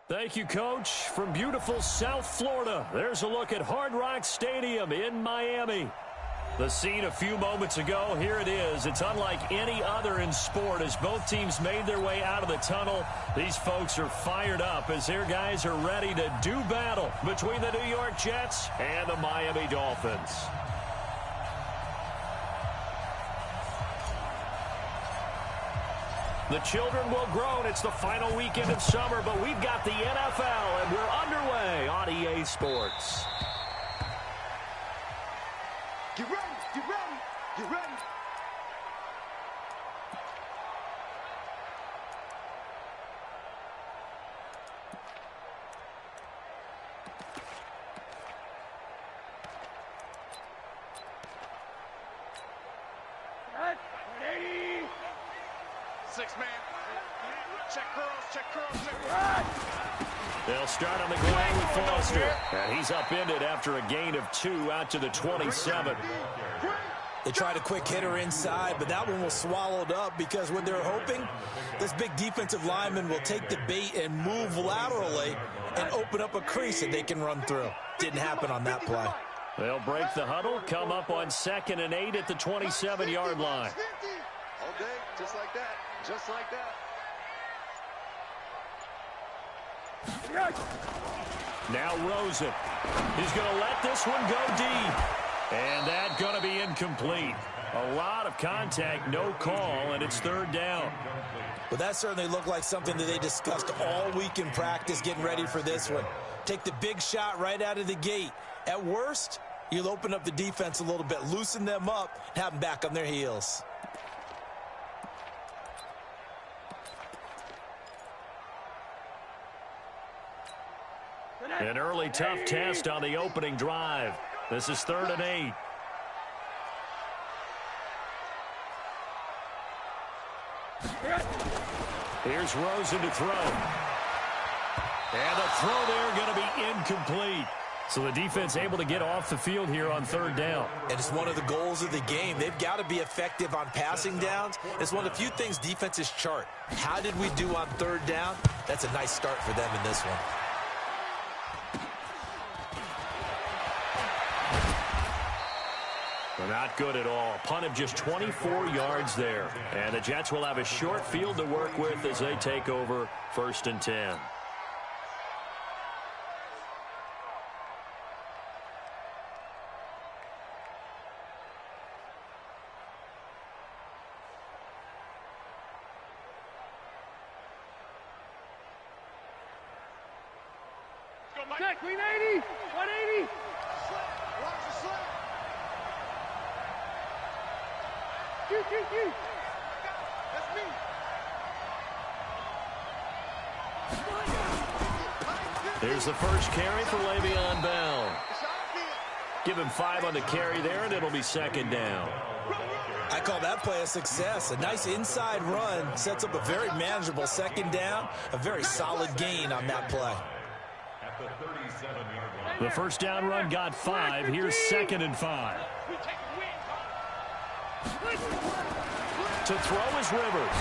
Thank you, Coach. From beautiful South Florida, there's a look at Hard Rock Stadium in Miami. The scene a few moments ago, here it is. It's unlike any other in sport as both teams made their way out of the tunnel. These folks are fired up as their guys are ready to do battle between the New York Jets and the Miami Dolphins. The children will groan. It's the final weekend of summer, but we've got the NFL, and we're underway on EA Sports. Get ready, get ready, get ready. Six-man. Check curls, check curls, check curls. They'll start on the ground with Foster. And he's upended after a gain of 2 out to the 27. They tried a quick hitter inside, but that one was swallowed up because what they're hoping, this big defensive lineman will take the bait and move laterally and open up a crease that they can run through. Didn't happen on that play. They'll break the huddle, come up on 2nd and 8 at the 27-yard line. All day, just like that, just like that. Now Rosen. He's going to let this one go deep. And that's going to be incomplete. A lot of contact, no call, and it's 3rd down. But that certainly looked like something that they discussed all week in practice getting ready for this one. Take the big shot right out of the gate. At worst, you'll open up the defense a little bit, loosen them up, and have them back on their heels. An early tough test on the opening drive. This is 3rd and 8. Here's Rosen to throw. And the throw there going to be incomplete. So the defense able to get off the field here on 3rd down. And it's one of the goals of the game. They've got to be effective on passing downs. It's one of the few things defenses chart. How did we do on 3rd down? That's a nice start for them in this one. They're not good at all. Punt of just 24 yards there. And the Jets will have a short field to work with as they take over 1st and 10. Check, clean 80, 180. Watch the slip. That's me. There's the first carry for Le'Veon Bell. Give him 5 on the carry there, and it'll be 2nd down. I call that play a success. A nice inside run sets up a very manageable 2nd down. A very solid gain on that play. The first down run got 5. Here's 2nd and 5. To throw is Rivers.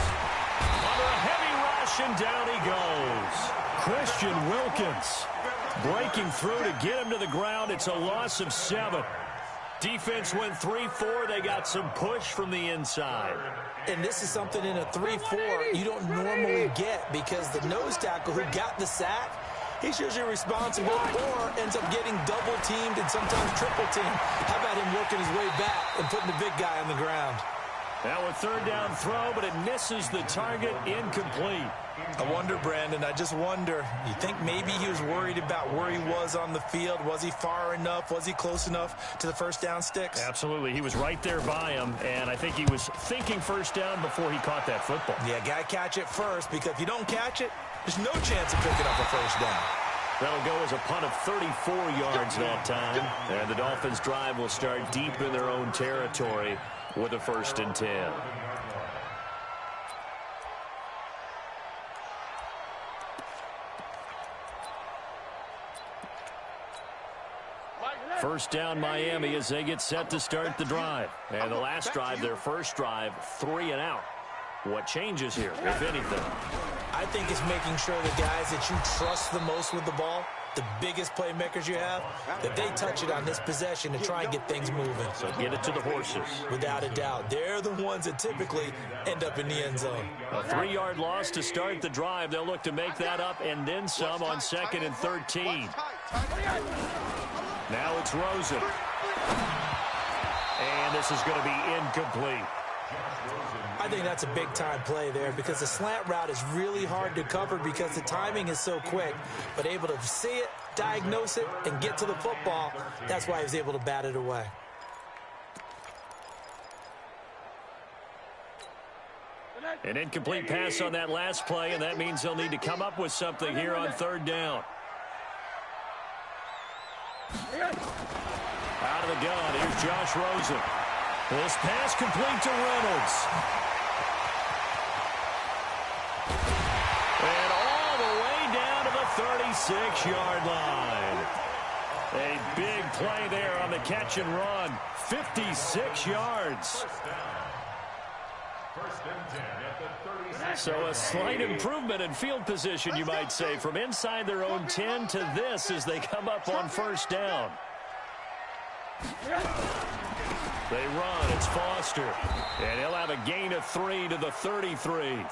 Under a heavy rush, and down he goes. Christian Wilkins breaking through to get him to the ground. It's a loss of 7. Defense went 3-4. They got some push from the inside. And this is something in a 3-4 you don't normally get because the nose tackle who got the sack, he's usually responsible or ends up getting double-teamed and sometimes triple-teamed. How about him working his way back and putting the big guy on the ground? Now a 3rd down throw, but it misses the target, incomplete. I wonder, Brandon, I just wonder, you think maybe he was worried about where he was on the field? Was he far enough? Was he close enough to the first down sticks? Absolutely. He was right there by him, and I think he was thinking first down before he caught that football. Yeah, got to catch it first, because if you don't catch it, there's no chance of picking up a first down. That'll go as a punt of 34 yards that time, and the Dolphins' drive will start deep in their own territory with a 1st and 10. First down Miami as they get set to start the drive. And the last drive, their first drive, 3 and out. What changes here, if anything? I think it's making sure the guys that you trust the most with the ball, the biggest playmakers you have, that they touch it on this possession to try and get things moving. So get it to the horses. Without a doubt. They're the ones that typically end up in the end zone. A 3-yard loss to start the drive. They'll look to make that up and then some on 2nd and 13. Now it's Rosen. And this is going to be incomplete. I think that's a big-time play there because the slant route is really hard to cover because the timing is so quick. But able to see it, diagnose it, and get to the football, that's why he was able to bat it away. An incomplete pass on that last play, and that means they'll need to come up with something here on 3rd down. Out of the gun, here's Josh Rosen. This pass complete to Reynolds. And all the way down to the 36-yard line. A big play there on the catch and run. 56 yards. So a slight improvement in field position, you might say, from inside their own 10 to this as they come up on 1st down. They run. It's Foster. And he'll have a gain of 3 to the 33.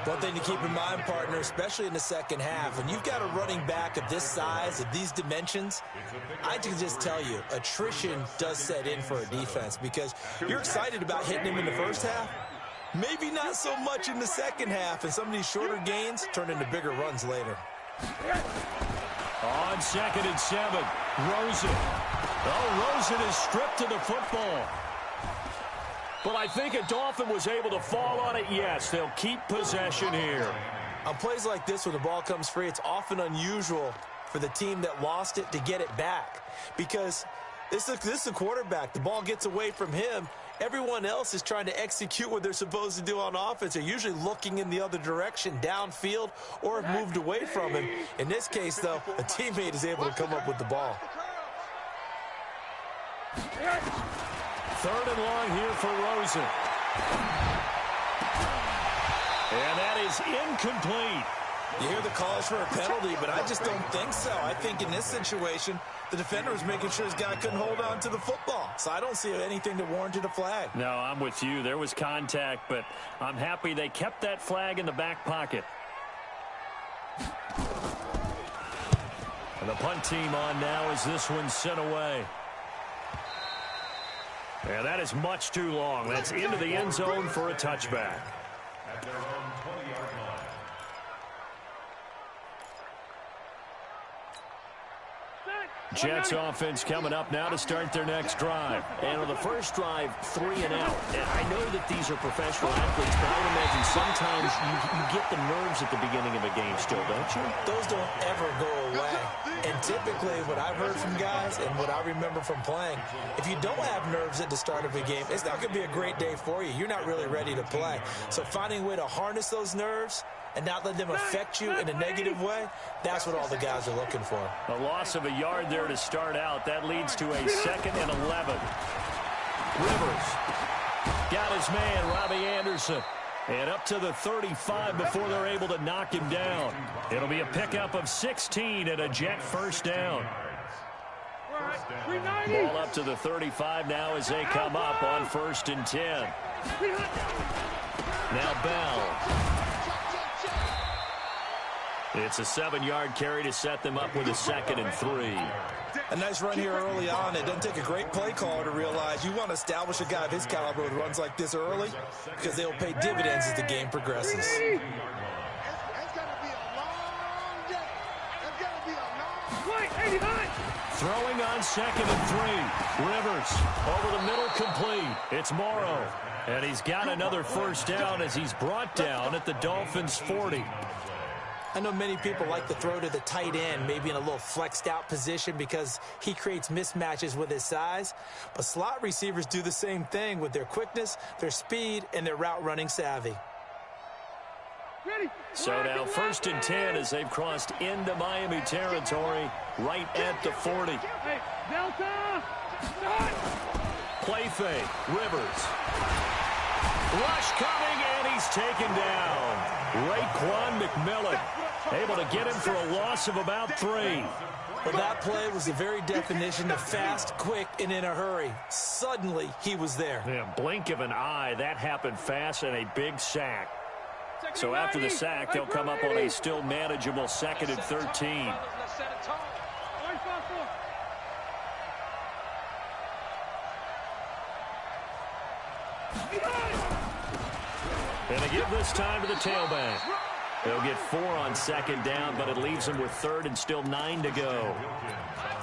One thing to keep in mind, partner, especially in the second half, when you've got a running back of this size, of these dimensions, I can just tell you, attrition does set in for a defense because you're excited about hitting him in the first half. Maybe not so much in the second half, and some of these shorter gains turn into bigger runs later. On 2nd and 7, Rosen. Oh, Rosen is stripped to the football. But I think a Dolphin was able to fall on it. Yes, they'll keep possession here. On plays like this where the ball comes free, it's often unusual for the team that lost it to get it back. Because this is a quarterback. The ball gets away from him. Everyone else is trying to execute what they're supposed to do on offense. They're usually looking in the other direction, downfield, or have moved away from him. In this case, though, a teammate is able to come up with the ball. 3rd and long here for Rosen. And that is incomplete. You hear the calls for a penalty, but I just don't think so. I think in this situation, the defender was making sure his guy couldn't hold on to the football. So I don't see anything that warranted a flag. No, I'm with you. There was contact, but I'm happy they kept that flag in the back pocket. And the punt team on now as this one's sent away. And that is much too long. That's into the end zone for a touchback. At their own 20-yard line. Jets offense coming up now to start their next drive. And on the first drive, 3 and out. And I know that these are professional athletes, but I would imagine sometimes you get the nerves at the beginning of a game still, don't you? Those don't ever go away. And typically what I've heard from guys and what I remember from playing, if you don't have nerves at the start of a game, it's not going to be a great day for you. You're not really ready to play. So finding a way to harness those nerves and not let them affect you in a negative way, that's what all the guys are looking for. A loss of a yard there to start out. That leads to a 2nd and 11. Rivers got his man, Robbie Anderson. And up to the 35 before they're able to knock him down. It'll be a pickup of 16 and a Jet 1st down. Ball up to the 35 now as they come up on 1st and 10. Now Bell. It's a 7-yard carry to set them up with a 2nd and 3. A nice run here early on. It doesn't take a great play caller to realize you want to establish a guy of his caliber with runs like this early because they'll pay dividends as the game progresses. It's going to be a long day. It's going to be a long Throwing on 2nd and 3. Rivers over the middle, complete. It's Morrow. And he's got another 1st down as he's brought down at the Dolphins' 40. I know many people like to throw to the tight end, maybe in a little flexed out position because he creates mismatches with his size. But slot receivers do the same thing with their quickness, their speed, and their route running savvy. So now 1st and 10 as they've crossed into Miami territory right at the 40. Play fake. Rivers. Rush coming, and he's taken down. Raekwon McMillan able to get him for a loss of about 3. Well, that play was the very definition of fast, quick, and in a hurry. Suddenly, he was there. Yeah, blink of an eye, that happened fast, and a big sack. So after the sack, they'll come up on a still manageable 2nd and 13. And they give this time to the tailback. They'll get 4 on 2nd down, but it leaves them with 3rd and still 9 to go.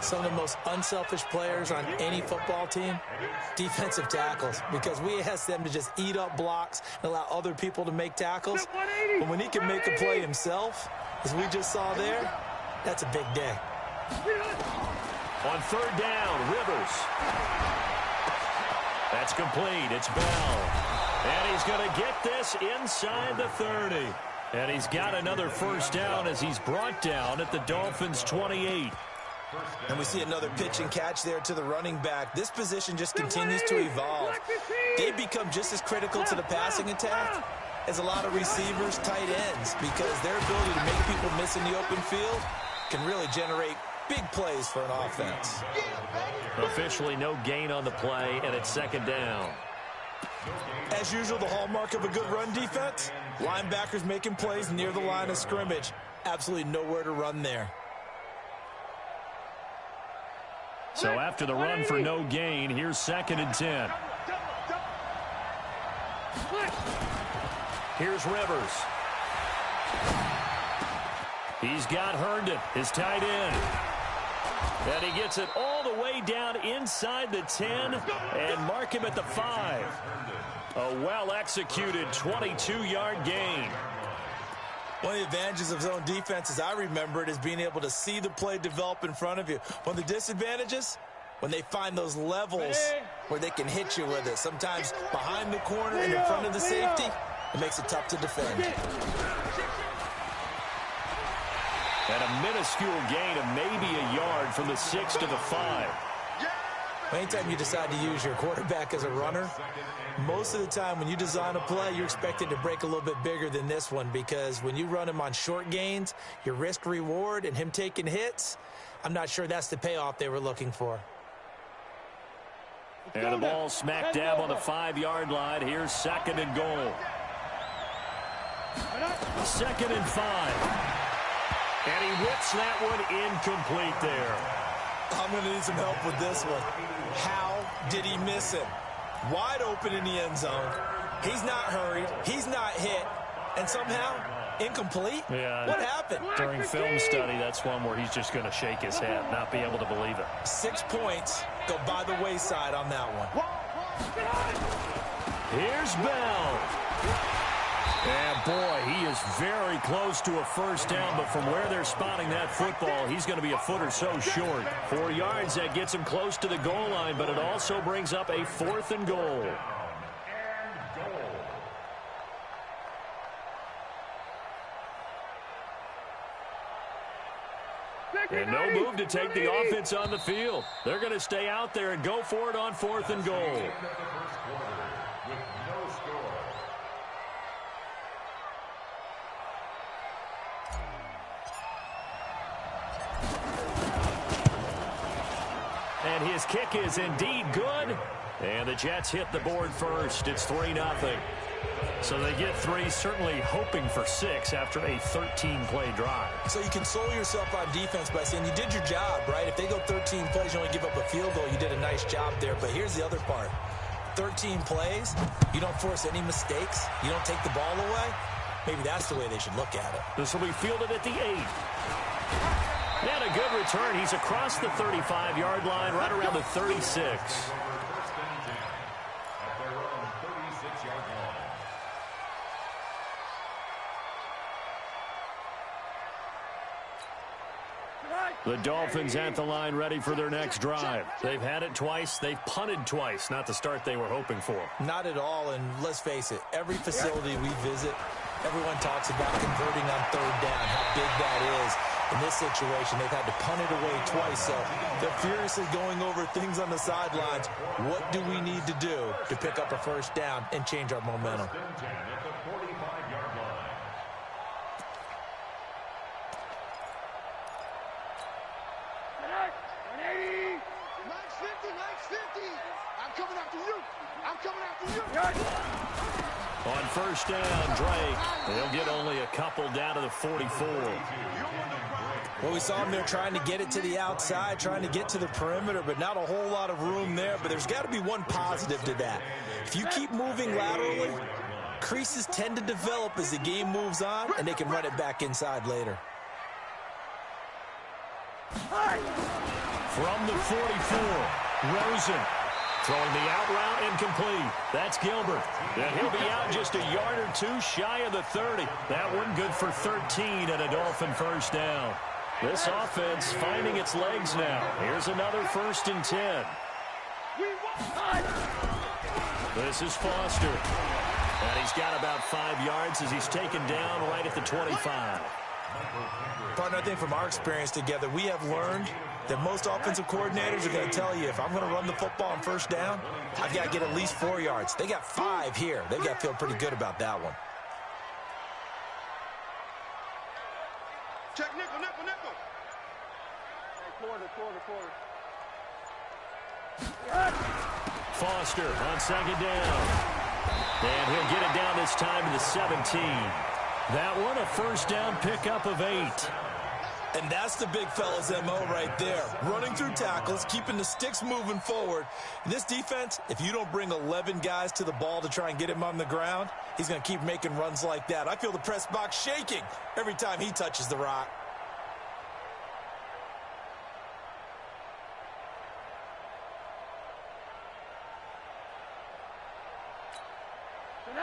Some of the most unselfish players on any football team, defensive tackles, because we ask them to just eat up blocks and allow other people to make tackles. But when he can make a play himself, as we just saw there, that's a big day. On 3rd down, Rivers. That's complete. It's Bell. And he's going to get this inside the 30. And he's got another 1st down as he's brought down at the Dolphins' 28. And we see another pitch and catch there to the running back. This position just continues to evolve. They become just as critical to the passing attack as a lot of receivers, tight ends, because their ability to make people miss in the open field can really generate big plays for an offense. Officially no gain on the play, and it's 2nd down. As usual, the hallmark of a good run defense, linebackers making plays near the line of scrimmage. Absolutely nowhere to run there. So after the run for no gain, here's 2nd and 10. Here's Rivers. He's got Herndon, his tight end. And he gets it all the way down inside the 10 and mark him at the 5. A well-executed 22-yard gain. One of the advantages of zone defense, as I remember it, is being able to see the play develop in front of you. One of the disadvantages, when they find those levels where they can hit you with it. Sometimes behind the corner and in front of the safety, it makes it tough to defend. And a minuscule gain of maybe a yard from the 6 to the 5. Anytime you decide to use your quarterback as a runner, most of the time when you design a play, you're expected to break a little bit bigger than this one, because when you run him on short gains, your risk-reward and him taking hits, I'm not sure that's the payoff they were looking for. And the ball smack dab on the 5-yard line. Here's 2nd and goal. 2nd and 5. And he whips that one incomplete there. I'm going to need some help with this one. How did he miss him? Wide open in the end zone. He's not hurried. He's not hit. And somehow, incomplete? Yeah. What happened? During film study, that's one where he's just going to shake his head, not be able to believe it. 6 points go by the wayside on that one. Here's Bell. And, boy, he is very close to a 1st down, but from where they're spotting that football, he's going to be a foot or so short. 4 yards, that gets him close to the goal line, but it also brings up a 4th and goal. And no move to take the offense on the field. They're going to stay out there and go for it on 4th and goal. And his kick is indeed good. And the Jets hit the board first. It's 3-0. So they get 3, certainly hoping for 6 after a 13-play drive. So you console yourself on defense by saying you did your job, right? If they go 13 plays, you only give up a field goal, you did a nice job there. But here's the other part. 13 plays, you don't force any mistakes, you don't take the ball away. Maybe that's the way they should look at it. This will be fielded at the 8. And a good return. He's across the 35-yard line, right around the 36. The Dolphins at the line ready for their next drive. They've had it twice. They've punted twice. Not the start they were hoping for. Not at all, and let's face it, every facility we visit, everyone talks about converting on 3rd down, how big that is. In this situation, they've had to punt it away twice, so they're furiously going over things on the sidelines. What do we need to do to pick up a 1st down and change our momentum? 180. Max 50, Max 50. I'm coming after you. I'm coming after you. On first down, Drake. They'll get only a couple down to the 44. Well, we saw him there trying to get it to the outside, trying to get to the perimeter, but not a whole lot of room there. But there's got to be one positive to that. If you keep moving laterally, creases tend to develop as the game moves on, and they can run it back inside later. From the 44, Rosen. Throwing the out route incomplete. That's Gilbert. And he'll be out just a yard or two shy of the 30. That one good for 13 and a Dolphin first down. This offense finding its legs now. Here's another 1st and 10. This is Foster. And he's got about 5 yards as he's taken down right at the 25. Partner, I think from our experience together, we have learned that most offensive coordinators are going to tell you, if I'm going to run the football on first down, I've got to get at least 4 yards. They got 5 here. They've got to feel pretty good about that one. Check nickel, nickel, nickel. Quarter. Foster on second down. And he'll get it down this time to the 17. That one, a first down pickup of 8. And that's the big fella's MO right there. Running through tackles, keeping the sticks moving forward. In this defense, if you don't bring 11 guys to the ball to try and get him on the ground, he's going to keep making runs like that. I feel the press box shaking every time he touches the rock.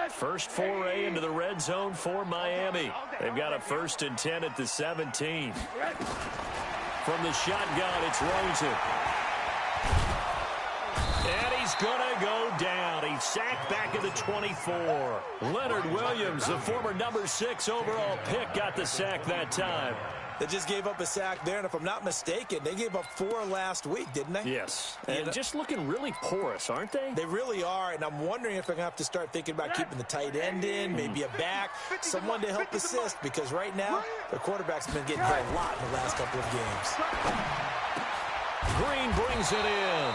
First foray into the red zone for Miami. They've got a 1st and 10 at the 17. From the shotgun, it's Rosen. And he's going to go down. He's sacked back at the 24. Leonard Williams, the former number 6 overall pick, got the sack that time. They just gave up a sack there, and if I'm not mistaken, they gave up 4 last week, didn't they? Yes, and just looking really porous, aren't they? They really are, and I'm wondering if they're going to have to start thinking about keeping the tight end in, maybe a back, someone to help assist, because right now, their quarterback's been getting hit a lot in the last couple of games. Green brings it in.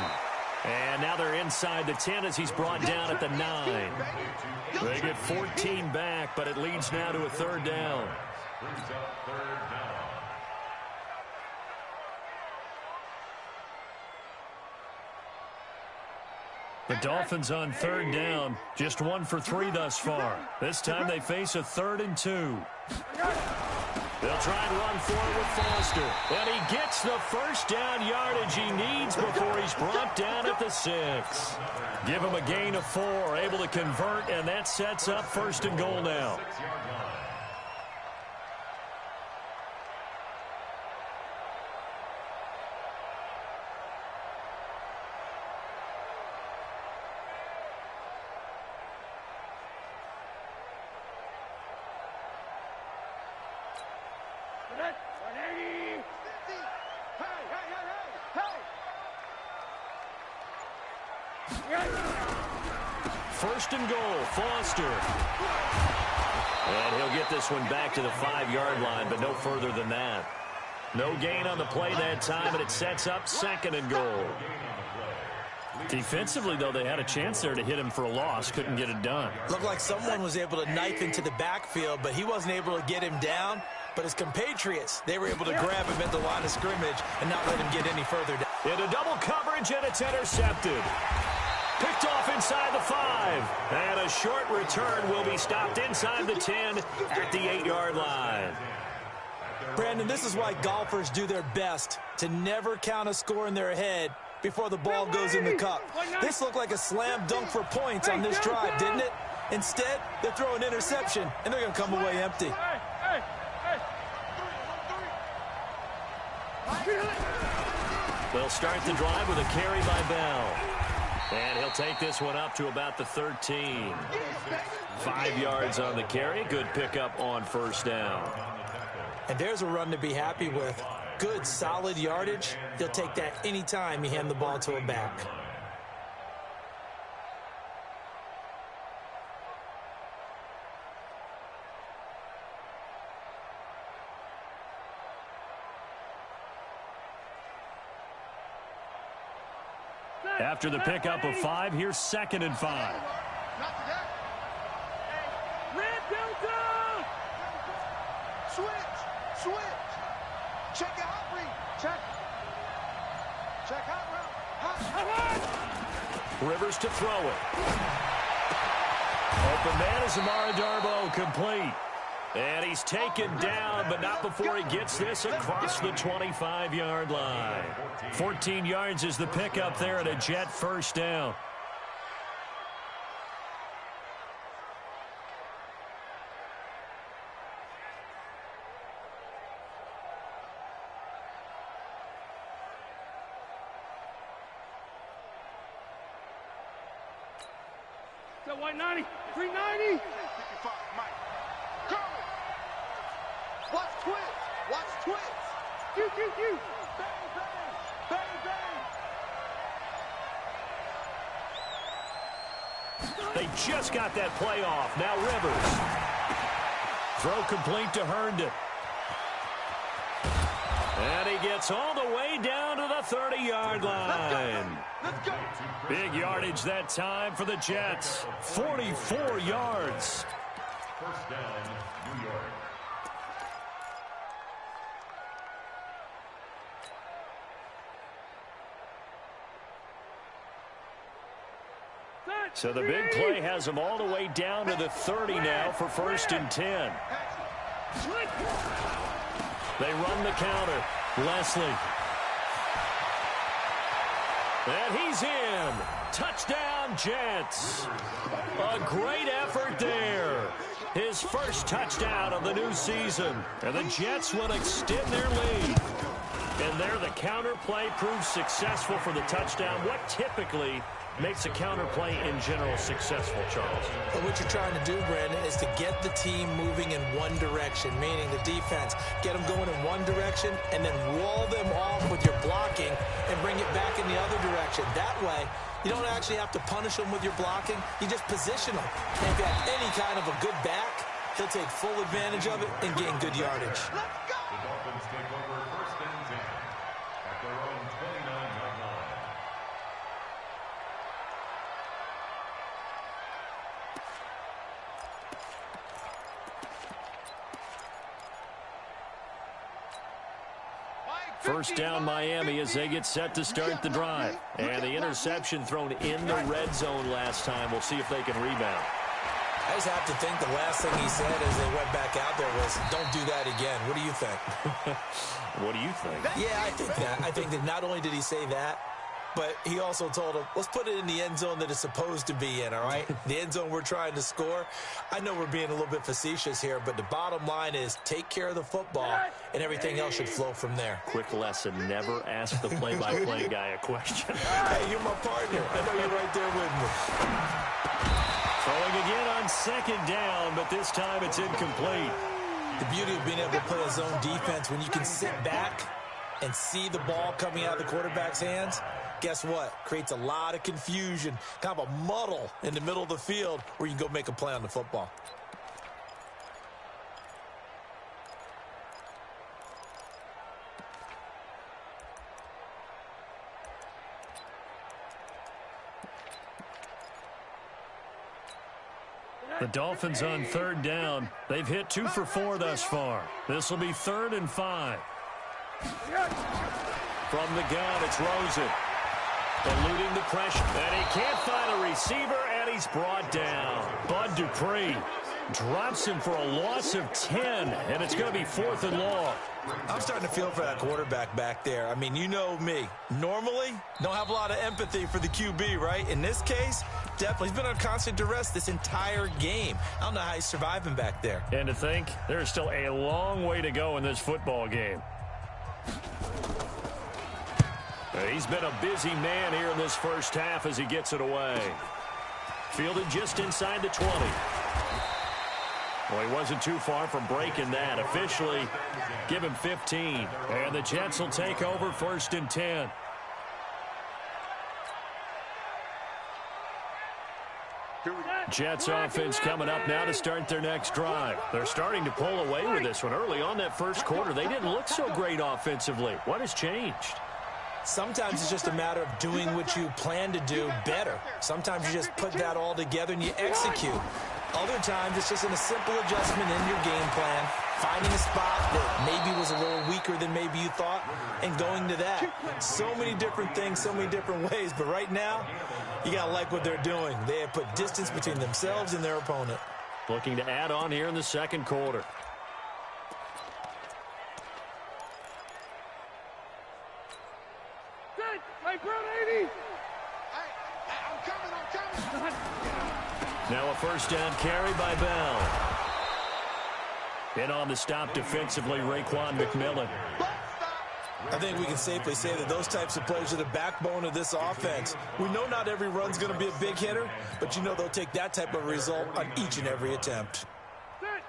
And now they're inside the 10 as he's brought down at the 9. They get 14 back, but it leads now to a 3rd down. The Dolphins on 3rd down, just 1 for 3 thus far. This time they face a 3rd and 2. They'll try and run for it with Foster. And he gets the first down yardage he needs before he's brought down at the 6. Give him a gain of 4, able to convert, and that sets up 1st and goal now. First and goal, Foster. And he'll get this one back to the 5-yard line, but no further than that. No gain on the play that time, and it sets up 2nd and goal. Defensively, though, they had a chance there to hit him for a loss. Couldn't get it done. Looked like someone was able to knife into the backfield, but he wasn't able to get him down. But his compatriots, they were able to grab him at the line of scrimmage and not let him get any further down. Into double coverage, and it's intercepted. Picked off inside the 5. And a short return will be stopped inside the 10 at the 8-yard line. Brandon, this is why golfers do their best to never count a score in their head before the ball goes in the cup. This looked like a slam dunk for points on this drive, didn't it? Instead, they throw an interception, and they're going to come away empty. They'll start the drive with a carry by Bell. And he'll take this one up to about the 13. 5 yards on the carry. Good pickup on first down. And there's a run to be happy with. Good, solid yardage. They'll take that anytime you hand the ball to a back. After the pickup of 5, here's 2nd and 5. Not today. Red Delta! Switch. Check out, read. Check out, route. Rivers to throw it. Open man is Amara Darbo, complete. And he's taken down, but not before he gets this across the 25-yard line. 14 yards is the pickup there, and a Jet first down. That white 90, 390. 55, Mike. Go! Watch twins. Q. Bang. They just got that play off. Now Rivers. Throw complete to Herndon. And he gets all the way down to the 30-yard line. Let's go. Big yardage that time for the Jets. 44 yards. First down, New York. So the big play has them all the way down to the 30 now for 1st and 10. They run the counter. Leslie. And he's in. Touchdown, Jets. A great effort there. His first touchdown of the new season. And the Jets will extend their lead. And there the counter play proves successful for the touchdown. What typically makes a counter play in general successful, Charles? But what you're trying to do, Brandon, is to get the team moving in one direction, meaning the defense. Get them going in one direction and then wall them off with your blocking and bring it back in the other direction. That way, you don't actually have to punish them with your blocking. You just position them. And if you have any kind of a good back, he'll take full advantage of it and gain good yardage. The Dolphins take over 1st and 10 at their own 29-yard line. First down Miami as they get set to start the drive. And the interception thrown in the red zone last time. We'll see if they can rebound. I just have to think the last thing he said as they went back out there was, don't do that again. What do you think? What do you think? Yeah, I think that. I think that not only did he say that, but he also told him, let's put it in the end zone that it's supposed to be in, all right? The end zone we're trying to score. I know we're being a little bit facetious here, but the bottom line is take care of the football, and everything else should flow from there. Quick lesson, never ask the play-by-play guy a question. Hey, you're my partner. I know you're right there with me. Throwing again on 2nd down, but this time it's incomplete. The beauty of being able to play a zone defense, when you can sit back and see the ball coming out of the quarterback's hands, guess what? Creates a lot of confusion, kind of a muddle in the middle of the field where you can go make a play on the football. The Dolphins on 3rd down. They've hit 2 for 4 thus far. This will be 3rd and 5. From the gun, it's Rosen. Eluding the pressure. And he can't find a receiver, and he's brought down. Bud Dupree drops him for a loss of 10, and it's going to be 4th and long. I'm starting to feel for that quarterback back there. I mean, you know me. Normally, don't have a lot of empathy for the QB, right? In this case, definitely. He's been on constant duress this entire game. I don't know how he's surviving back there. And to think, there's still a long way to go in this football game. He's been a busy man here in this first half as he gets it away. Fielded just inside the 20. Well, he wasn't too far from breaking that. Officially, give him 15. And the Jets will take over 1st and 10. Jets offense coming up now to start their next drive. They're starting to pull away with this one. Early on that first quarter, they didn't look so great offensively. What has changed? Sometimes it's just a matter of doing what you plan to do better. Sometimes you just put that all together and you execute. Other times it's just a simple adjustment in your game plan, finding a spot that maybe was a little weaker than maybe you thought, and going to that. So many different things, so many different ways, but right now, you got to like what they're doing. They have put distance between themselves and their opponent. Looking to add on here in the second quarter. Now a first down carry by Bell. In on the stop defensively, Raekwon McMillan. I think we can safely say that those types of plays are the backbone of this offense. We know not every run's going to be a big hitter, but you know they'll take that type of result on each and every attempt. Round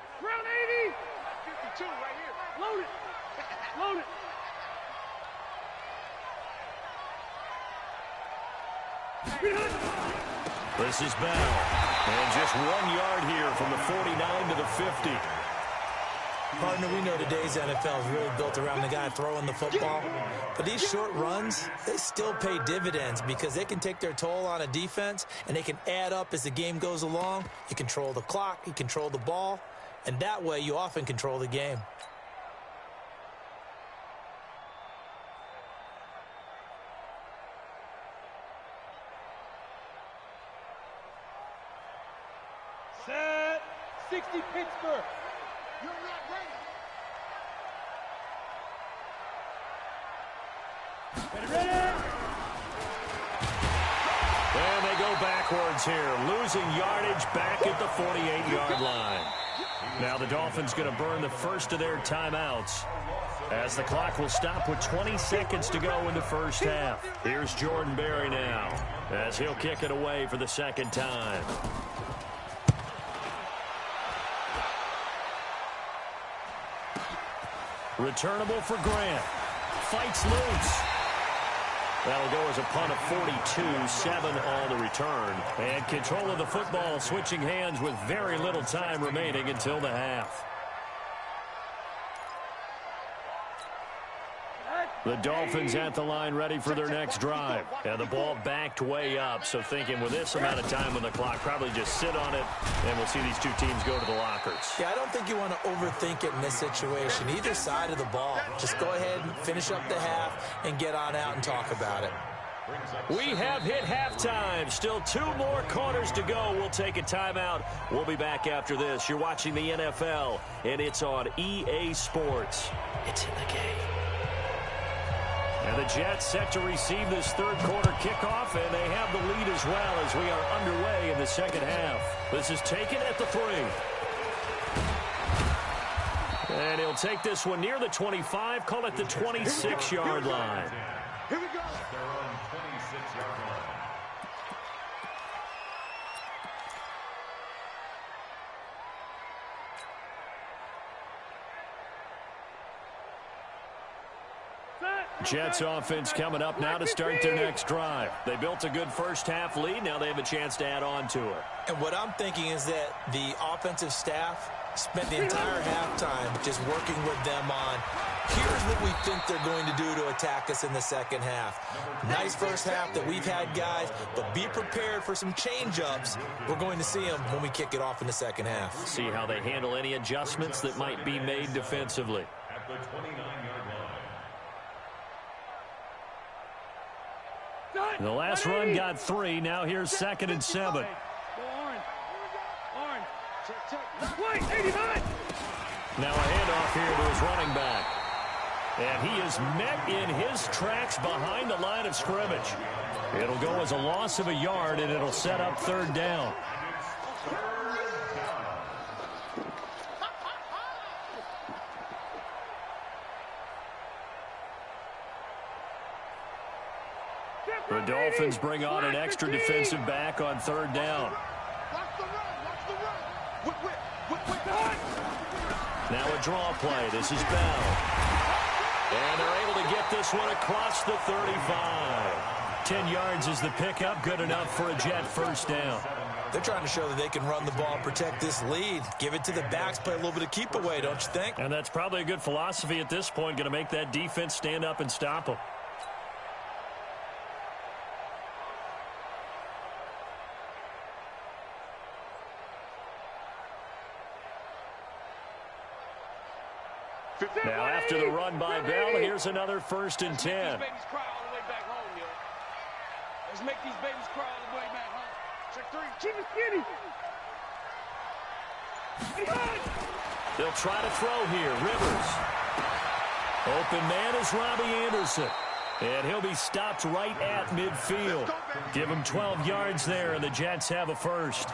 80. 52 right here. Load it. Load it. This is Bell. And just 1 yard here from the 49 to the 50. Partner, we know today's NFL is really built around the guy throwing the football. But these short runs, they still pay dividends because they can take their toll on a defense and they can add up as the game goes along. You control the clock, you control the ball, and that way you often control the game. Set. 60 Pittsburgh. You're not ready. Ready. And they go backwards here, losing yardage back at the 48-yard line. Now the Dolphins going to burn the first of their timeouts as the clock will stop with 20 seconds to go in the first half. Here's Jordan Berry now as he'll kick it away for the second time. Returnable for Grant. Fights loose. That'll go as a punt of 42, 7 on the return. And control of the football switching hands with very little time remaining until the half. The Dolphins at the line ready for their next drive. And the ball backed way up, so thinking with this amount of time on the clock, probably just sit on it, and we'll see these two teams go to the lockers. Yeah, I don't think you want to overthink it in this situation. Either side of the ball. Just go ahead and finish up the half and get on out and talk about it. We have hit halftime. Still 2 more quarters to go. We'll take a timeout. We'll be back after this. You're watching the NFL, and it's on EA Sports. It's in the game. And the Jets set to receive this third quarter kickoff, and they have the lead as well as we are underway in the second half. This is taken at the 3. And he'll take this one near the 25, call it the 26-yard line. Here we go. They're on 26-yard line. Jets offense coming up now to start their next drive. They built a good first half lead. Now they have a chance to add on to it. And what I'm thinking is that the offensive staff spent the entire halftime just working with them on, here's what we think they're going to do to attack us in the second half. Nice first half that we've had, guys, but be prepared for some change-ups. We're going to see them when we kick it off in the second half. See how they handle any adjustments that might be made defensively. At the 29-yard line. The last run got 3. Now here's 2nd and 7. Go orange. Orange. Check. 89. Now a handoff here to his running back. And he is met in his tracks behind the line of scrimmage. It'll go as a loss of a yard, and it'll set up 3rd down. The Dolphins bring on an extra defensive back on 3rd down. Watch the run. Watch the run. Now a draw play. This is Bell. And they're able to get this one across the 35. 10 yards is the pickup. Good enough for a Jet first down. They're trying to show that they can run the ball, protect this lead. Give it to the backs, play a little bit of keep away, don't you think? And that's probably a good philosophy at this point. Going to make that defense stand up and stop them. After the run by Bell, here's another 1st and 10. Let's make these babies cry all the way back home, yo. Let's make these babies cry all the way back home. Check 3. Keep it skinny. They'll try to throw here. Rivers. Open man is Robbie Anderson. And he'll be stopped right at midfield. Give him 12 yards there, and the Jets have a first.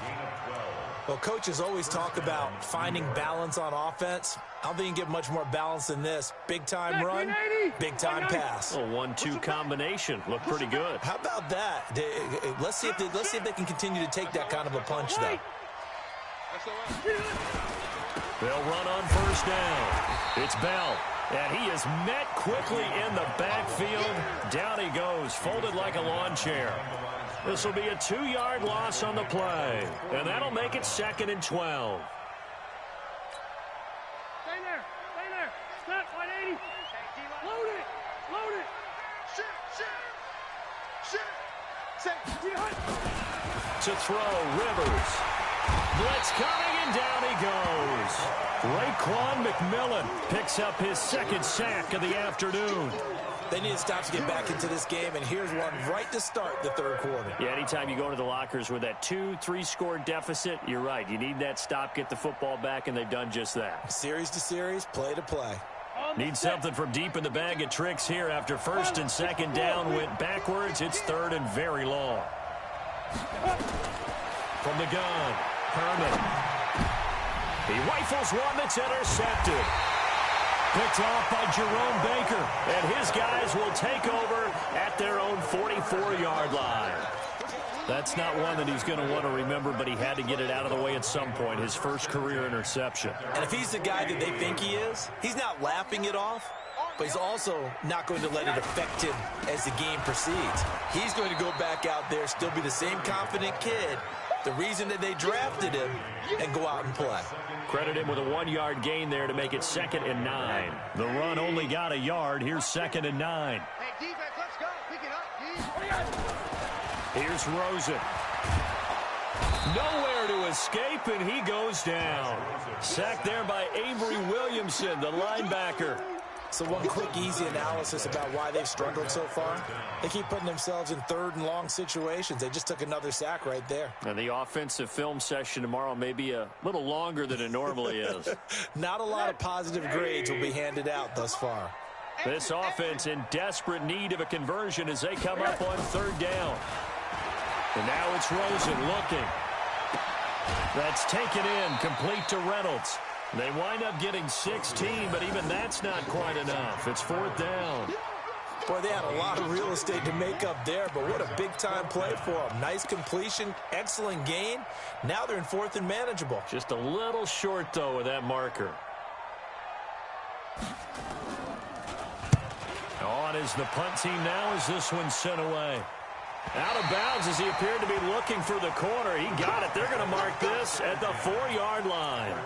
Well, coaches always talk about finding balance on offense. I don't think you can get much more balance than this. Big-time run, big-time pass. A 1-2 combination. Looked pretty good. How about that? Let's see if they can continue to take that kind of a punch, though. They'll run on 1st down. It's Bell. And he is met quickly in the backfield. Down he goes, folded like a lawn chair. This will be a 2-yard loss on the play. And that'll make it 2nd and 12. Stay there. Stay there. Snap, 180. Load it. Load it. To throw, Rivers. Blitz coming, and down he goes. Raekwon McMillan picks up his 2nd sack of the afternoon. They need to stop to get back into this game, and here's one right to start the 3rd quarter. Yeah, anytime you go into the lockers with that 2-3 deficit, you're right. You need that stop, get the football back, and they've done just that. Series to series, play to play. Need something from deep in the bag of tricks here after 1st and 2nd down went backwards. It's 3rd and very long. From the gun, Herman. He rifles one that's intercepted. Picked off by Jerome Baker. And his guys will take over at their own 44-yard line. That's not one that he's going to want to remember, but he had to get it out of the way at some point. His first career interception. And if he's the guy that they think he is, he's not laughing it off, but he's also not going to let it affect him as the game proceeds. He's going to go back out there, still be the same confident kid, the reason that they drafted him, and go out and play. Credit him with a 1-yard gain there to make it 2nd and 9. The run only got a yard. Here's 2nd and 9. Hey, defense, let's go. Pick it up, D. Here's Rosen. Nowhere to escape, and he goes down. Sacked there by Avery Williamson, the linebacker. So one quick, easy analysis about why they've struggled so far. They keep putting themselves in 3rd and long situations. They just took another sack right there. And the offensive film session tomorrow may be a little longer than it normally is. Not a lot of positive grades will be handed out thus far. This offense in desperate need of a conversion as they come up on 3rd down. And now it's Rosen looking. That's taken in, complete to Reynolds. They wind up getting 16, but even that's not quite enough. It's 4th down. Boy, they had a lot of real estate to make up there, but what a big-time play for them. Nice completion, excellent gain. Now they're in 4th and manageable. Just a little short, though, with that marker. On is the punt team now as this one's sent away. Out of bounds as he appeared to be looking for the corner. He got it. They're going to mark this at the 4-yard line.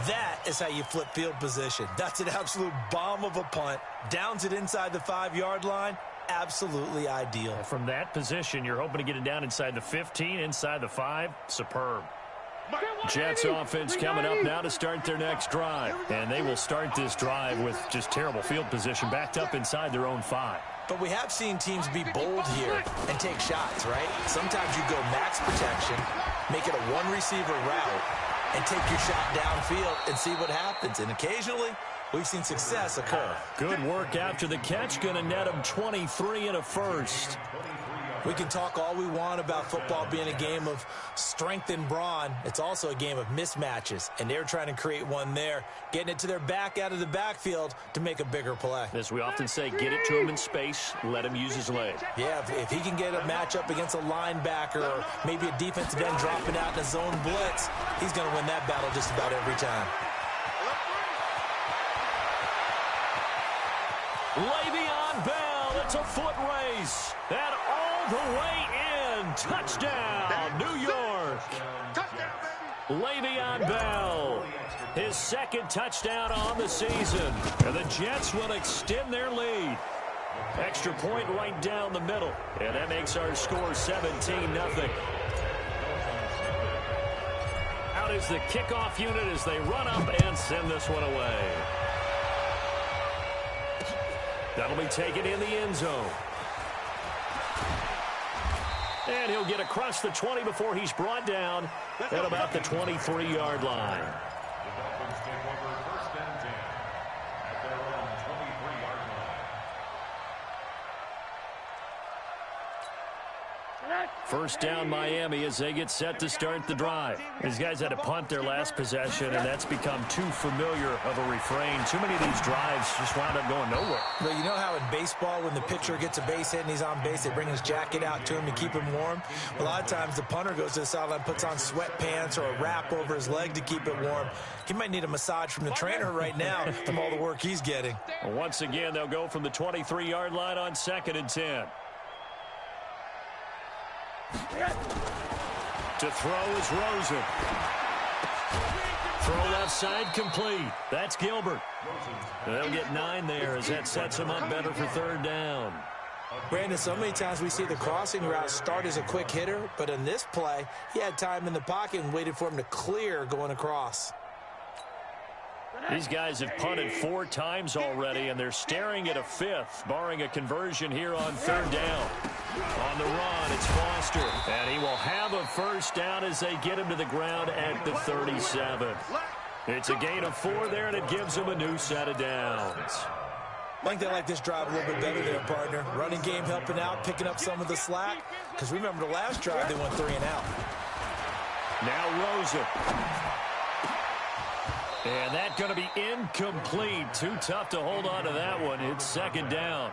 That is how you flip field position. That's an absolute bomb of a punt. Downs it inside the 5-yard line. Absolutely ideal. From that position, you're hoping to get it down inside the 15, inside the 5. Superb. Jets offense coming up now to start their next drive. And they will start this drive with just terrible field position, backed up inside their own 5. But we have seen teams be bold here and take shots, right? Sometimes you go max protection, make it a 1-receiver route, and take your shot downfield and see what happens. And occasionally, we've seen success occur. Good work after the catch. Going to net him 23 and a first. We can talk all we want about football being a game of strength and brawn. It's also a game of mismatches, and they're trying to create one there, getting it to their back out of the backfield to make a bigger play. As we often say, get it to him in space, let him use his leg. Yeah, if he can get a matchup against a linebacker or maybe a defensive end dropping out in a zone blitz, he's going to win that battle just about every time. Le'Veon Bell, it's a foot race. And all the way in. Touchdown, New York. Le'Veon Bell, his 2nd touchdown on the season. And the Jets will extend their lead. Extra point right down the middle. And that makes our score 17-0. Out is the kickoff unit as they run up and send this one away. That'll be taken in the end zone. And he'll get across the 20 before he's brought down at about the 23-yard line. The Dolphins take over first and 10 at their own 23-yard line. First down Miami as they get set to start the drive. These guys had to punt their last possession, and that's become too familiar of a refrain. Too many of these drives just wound up going nowhere. Well, you know how in baseball when the pitcher gets a base hit and he's on base, they bring his jacket out to him to keep him warm? A lot of times the punter goes to the sideline, puts on sweatpants or a wrap over his leg to keep it warm. He might need a massage from the trainer right now from all the work he's getting. Well, once again, they'll go from the 23-yard line on 2nd and 10. To throw is Rosen. Throw left side complete. That's Gilbert. They'll get 9 there as that sets him up better for 3rd down. Brandon, so many times we see the crossing route start as a quick hitter, but in this play, he had time in the pocket and waited for him to clear going across. These guys have punted 4 times already, and they're staring at a 5th, barring a conversion here on 3rd down. On the run, it's Foster, and he will have a first down as they get him to the ground at the 37. It's a gain of 4 there, and it gives them a new set of downs. I think they like this drive a little bit better there, partner. Running game helping out, picking up some of the slack. Because remember the last drive, they went 3 and out. Now Rosen. And that's going to be incomplete. Too tough to hold on to that one. It's 2nd down.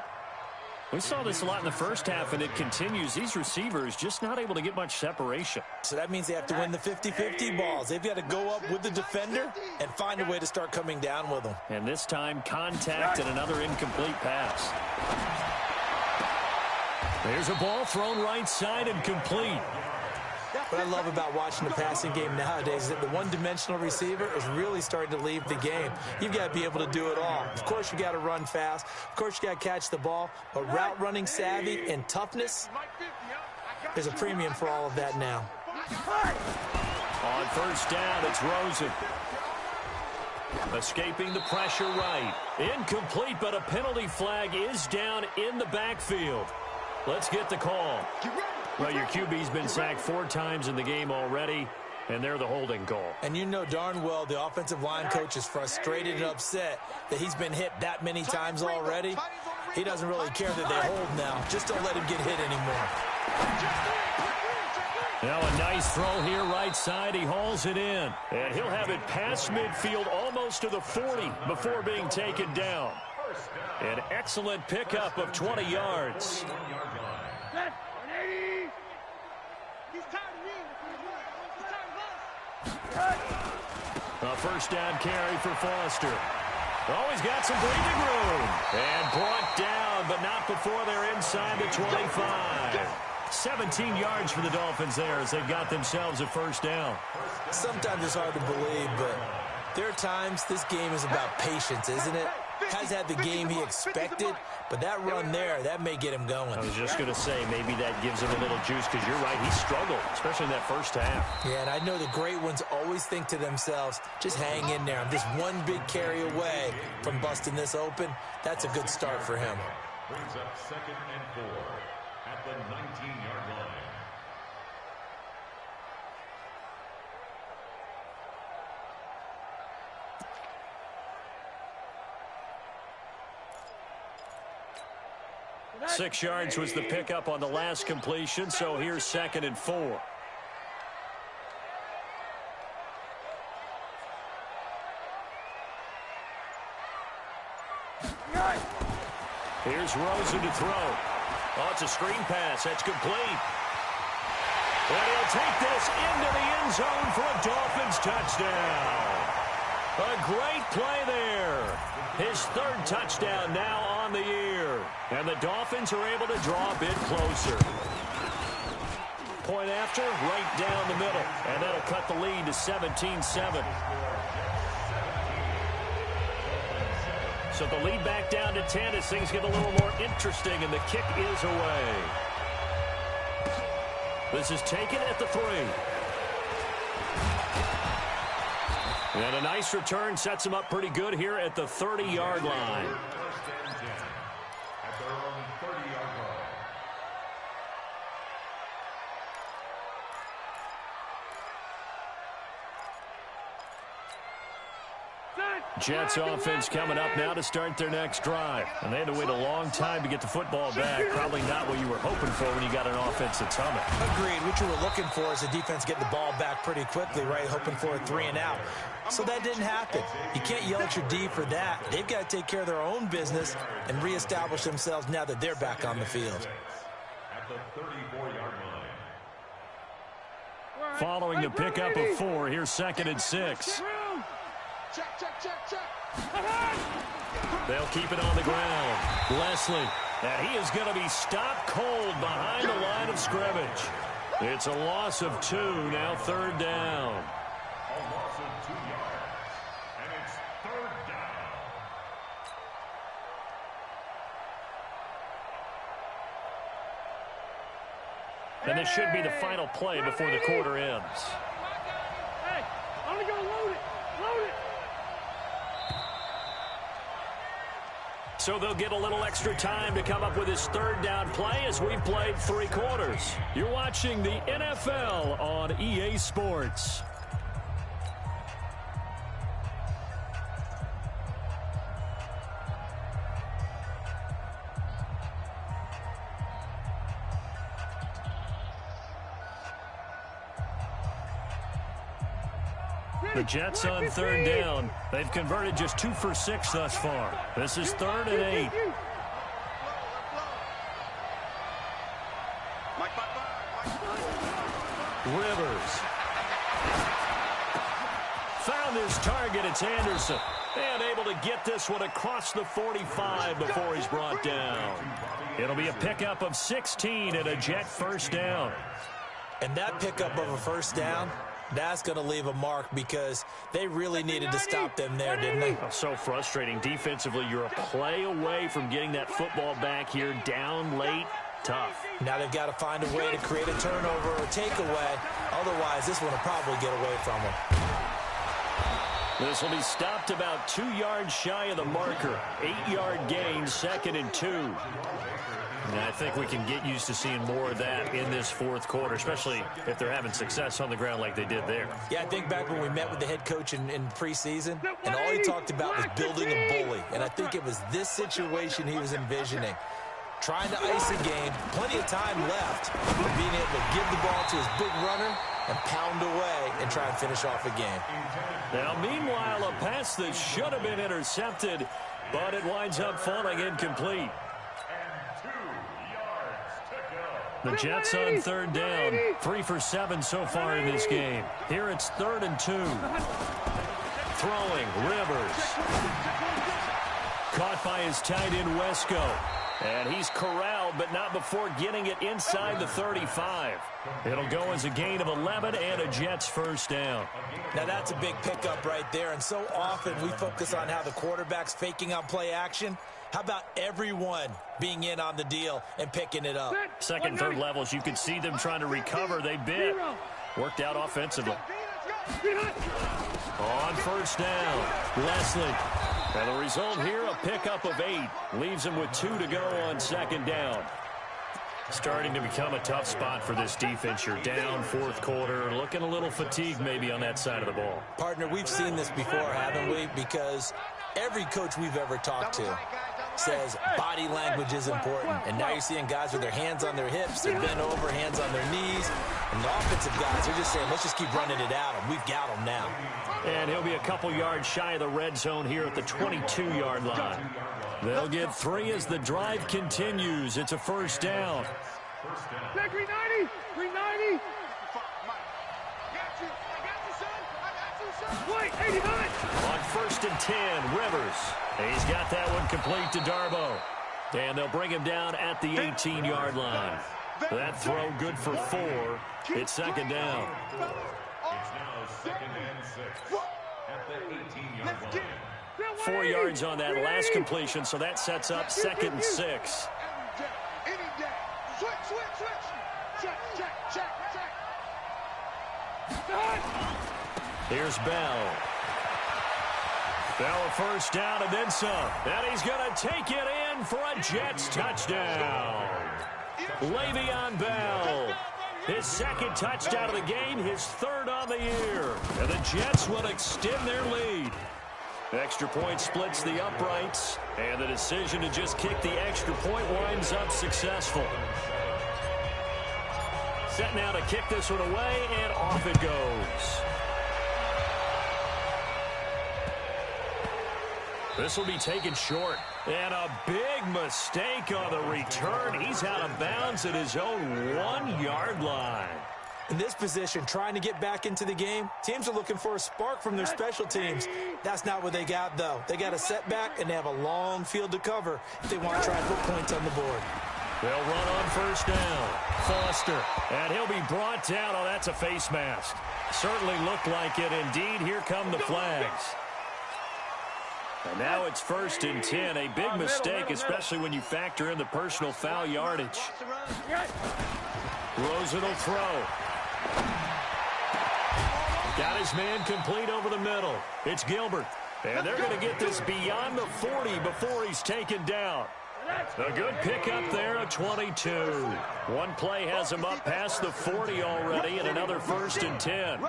We saw this a lot in the first half, and it continues. These receivers just not able to get much separation. So that means they have to win the 50-50 balls. They've got to go up with the defender and find a way to start coming down with them. And this time, contact and another incomplete pass. There's a ball thrown right side and complete. What I love about watching the passing game nowadays is that the one-dimensional receiver is really starting to leave the game. You've got to be able to do it all. Of course, you got to run fast. Of course, you got to catch the ball. But route running savvy and toughness, there's a premium for all of that now. On first down, it's Rosen. Escaping the pressure right. Incomplete, but a penalty flag is down in the backfield. Let's get the call. Well, your QB's been sacked 4 times in the game already, and they're the holding call. And you know darn well the offensive line coach is frustrated and upset that he's been hit that many times already. He doesn't really care that they hold now. Just don't let him get hit anymore. Now a nice throw here right side. He hauls it in. And he'll have it past midfield almost to the 40 before being taken down. An excellent pickup of 20 yards. A first down carry for Foster. Oh, he's got some breathing room. And brought down, but not before they're inside the 25. 17 yards for the Dolphins there as they've got themselves a first down. Sometimes it's hard to believe, but there are times this game is about patience, isn't it? Has had the game he expected, but that run there, that may get him going. I was just going to say, maybe that gives him a little juice because you're right, he struggled, especially in that first half. Yeah, and I know the great ones always think to themselves, just hang in there. I'm just one big carry away from busting this open. That's a good start for him. Brings up 2nd and 4 at the 19-yard line. Six yards was the pickup on the last completion, so here's 2nd and 4. Here's Rosen to throw. Oh, it's a screen pass. That's complete. And he'll take this into the end zone for a Dolphins touchdown. A great play there. His 3rd touchdown now on the year. And the Dolphins are able to draw a bit closer. Point after, right down the middle. And that'll cut the lead to 17-7. So the lead back down to 10 as things get a little more interesting, and the kick is away. This is taken at the 3. And a nice return sets him up pretty good here at the 30-yard line. Jets offense coming up now to start their next drive. And they had to wait a long time to get the football back. Probably not what you were hoping for when you got an offense that's humming. Agreed. What you were looking for is the defense getting the ball back pretty quickly, right? Hoping for a 3-and-out. So that didn't happen. You can't yell at your D for that. They've got to take care of their own business and reestablish themselves now that they're back on the field. At the 34-yard line. Following the pickup of 4, here's 2nd and 6. Check, check, check, check. They'll keep it on the ground. Leslie, and he is going to be stopped cold behind the line of scrimmage. It's a loss of 2, now 3rd down. A loss of 2 yards. And it's 3rd down. And this should be the final play before the quarter ends. Hey, only go load it. Load it. So they'll get a little extra time to come up with his 3rd down play as we've played 3 quarters. You're watching the NFL on EA Sports. The Jets on 3rd down. They've converted just 2 for 6 thus far. This is 3rd and 8. Rivers. Found his target. It's Anderson. And able to get this one across the 45 before he's brought down. It'll be a pickup of 16 and a Jet 1st down. And that pickup of a 1st down, that's going to leave a mark because they really needed to stop them there, didn't they? So frustrating. Defensively, you're a play away from getting that football back here down late. Tough. Now they've got to find a way to create a turnover or takeaway. Otherwise, this one will probably get away from them. This will be stopped about 2 yards shy of the marker. 8-yard gain, 2nd and 2. And I think we can get used to seeing more of that in this 4th quarter, especially if they're having success on the ground like they did there. Yeah, I think back when we met with the head coach in preseason, and all he talked about was building a bully. And I think it was this situation he was envisioning. Trying to ice a game, plenty of time left, but being able to give the ball to his big runner and pound away and try and finish off a game. Now, meanwhile, a pass that should have been intercepted, but it winds up falling incomplete. The Jets on 3rd down, 3 for 7 so far in this game. Here it's 3rd and 2. Throwing, Rivers. Caught by his tight end, Wesco. And he's corralled, but not before getting it inside the 35. It'll go as a gain of 11 and a Jets 1st down. Now that's a big pickup right there, and so often we focus on how the quarterback's faking on play action. How about everyone being in on the deal and picking it up? 2nd, 3rd levels, you can see them trying to recover. They bit. Worked out offensively. On 1st down, Leslie. And the result here, a pickup of 8. Leaves him with 2 to go on 2nd down. Starting to become a tough spot for this defense. You're down 4th quarter, looking a little fatigued maybe on that side of the ball. Partner, we've seen this before, haven't we? Because every coach we've ever talked to says body language is important. And now you're seeing guys with their hands on their hips, they're bent over, hands on their knees. And the offensive guys, they're just saying, let's just keep running it at them. We've got them now. And he'll be a couple yards shy of the red zone here at the 22-yard line. They'll get 3 as the drive continues. It's a 1st down. 390! 390! Wait, 89! On 1st and 10, Rivers. He's got that one complete to Darbo. And they'll bring him down at the 18-yard line. That throw good for 4. It's 2nd down. It's now 2nd and 6 at the 18-yard line. 4 yards on that last completion, so that sets up 2nd and 6. Here's Bell. Bell a 1st down and then some. And he's going to take it in for a Jets touchdown. Le'Veon Bell. His 2nd touchdown of the game, his 3rd on the year. And the Jets will extend their lead. Extra point splits the uprights, and the decision to just kick the extra point winds up successful. Set now to kick this one away, and off it goes. This will be taken short. And a big mistake on the return. He's out of bounds at his own 1-yard line. In this position, trying to get back into the game, teams are looking for a spark from their special teams. That's not what they got, though. They got a setback, and they have a long field to cover if they want to try and put points on the board. They'll run on first down. Foster. And he'll be brought down. Oh, that's a face mask. Certainly looked like it. Indeed, here come the flags. And now it's 1st and 10. A big mistake, especially when you factor in the personal foul yardage. Rosen will throw. Got his man complete over the middle. It's Gilbert. And they're going to get this beyond the 40 before he's taken down. A good pickup there at 22. One play has him up past the 40 already, and another 1st and 10.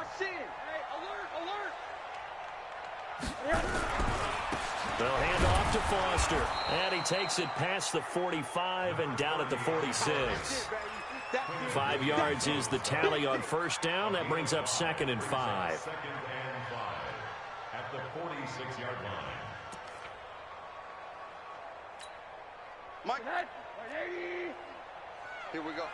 They'll hand off to Foster, and he takes it past the 45 and down at the 46. 5 yards is the tally on first down. That brings up 2nd and 5. 2nd and 5 at the 46-yard line. Mike. Here we go.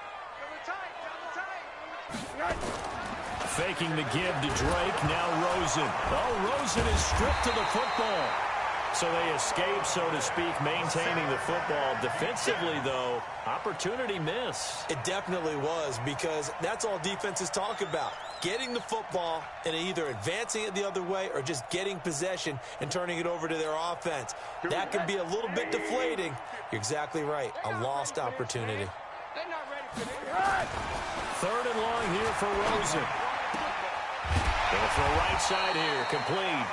Faking the give to Drake. Now Rosen. Oh, Rosen is stripped to the football. So they escape, so to speak, maintaining the football. Defensively, though, opportunity miss. It definitely was, because that's all defenses talk about. Getting the football and either advancing it the other way or just getting possession and turning it over to their offense. That can be a little bit deflating. You're exactly right. A lost opportunity. 3rd and long here for Rosen. They'll throw right side here, complete.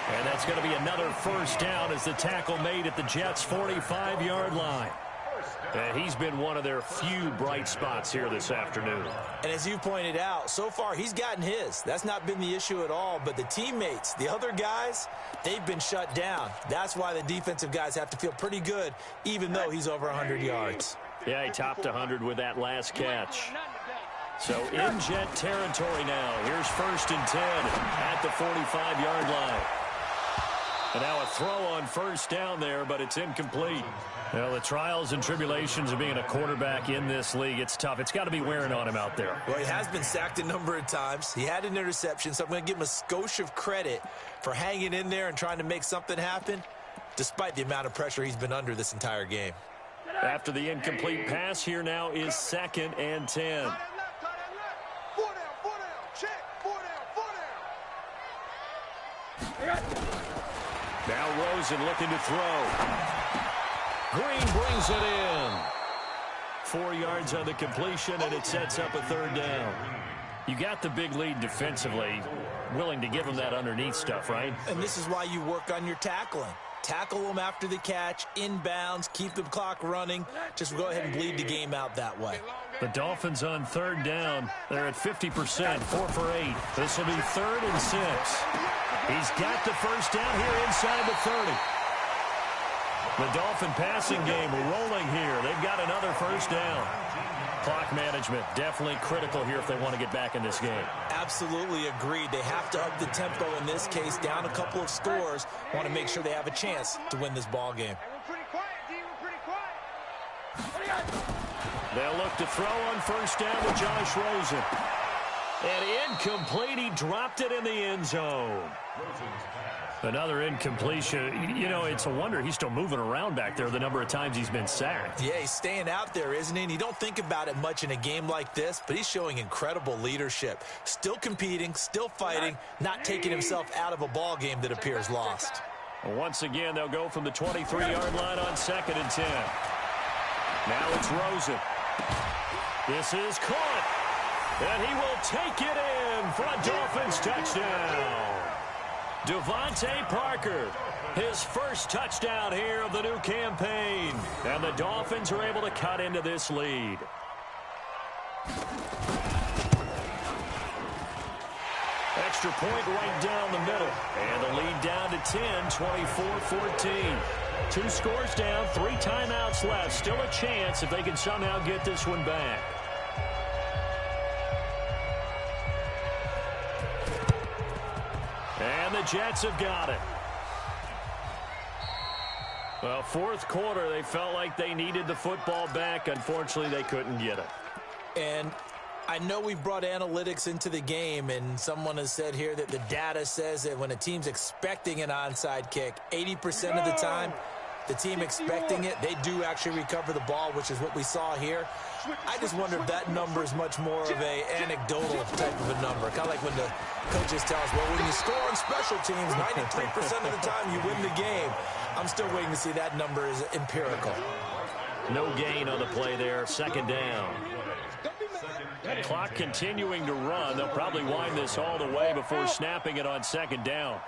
And that's going to be another 1st down as the tackle made at the Jets' 45-yard line. And he's been one of their few bright spots here this afternoon. And as you pointed out, so far he's gotten his. That's not been the issue at all. But the teammates, the other guys, they've been shut down. That's why the defensive guys have to feel pretty good, even though he's over 100 yards. Yeah, he topped 100 with that last catch. So in Jet territory now. Here's 1st and 10 at the 45-yard line. And now a throw on 1st down there, but it's incomplete. Well, the trials and tribulations of being a quarterback in this league, it's tough. It's got to be wearing on him out there. Well, he has been sacked a number of times. He had an interception, so I'm going to give him a skosh of credit for hanging in there and trying to make something happen, despite the amount of pressure he's been under this entire game. After the incomplete pass, here now is 2nd and 10. Now Rosen looking to throw. Green brings it in. 4 yards on the completion, and it sets up a 3rd down. You got the big lead defensively. Willing to give him that underneath stuff, right? And this is why you work on your tackling. Tackle them after the catch, inbounds, keep the clock running. Just go ahead and bleed the game out that way. The Dolphins on 3rd down. They're at 50%, 4 for 8. This will be 3rd and 6. He's got the 1st down here inside the 30. The Dolphin passing game rolling here. They've got another 1st down. Clock management definitely critical here if they want to get back in this game. Absolutely agreed. They have to up the tempo in this case, down a couple of scores. Want to make sure they have a chance to win this ball game. They'll look to throw on 1st down to Josh Rosen. And incomplete. He dropped it in the end zone. Another incompletion. You know, it's a wonder he's still moving around back there the number of times he's been sacked. Yeah, he's staying out there, isn't he? And you don't think about it much in a game like this, but he's showing incredible leadership. Still competing, still fighting, not taking himself out of a ball game that appears lost. Once again, they'll go from the 23-yard line on 2nd and 10. Now it's Rosen. This is caught. And he will take it in for a Dolphins touchdown. Devontae Parker, his 1st touchdown here of the new campaign. And the Dolphins are able to cut into this lead. Extra extra point right down the middle. And the lead down to 10, 24-14. 2 scores down, 3 timeouts left. Still a chance if they can somehow get this one back. And the Jets have got it. Well, fourth quarter, they felt like they needed the football back. Unfortunately, they couldn't get it. And I know we brought analytics into the game, and someone has said here that the data says that when a team's expecting an onside kick, 80% of the time, the team expecting it, they do actually recover the ball, which is what we saw here. I just wonder if that number is much more of a anecdotal type of a number. Kind of like when the coaches tell us, well, when you score on special teams, 93% of the time you win the game. I'm still waiting to see that number is empirical. No gain on the play there. Second down. Clock continuing to run. They'll probably wind this all the way before snapping it on second down.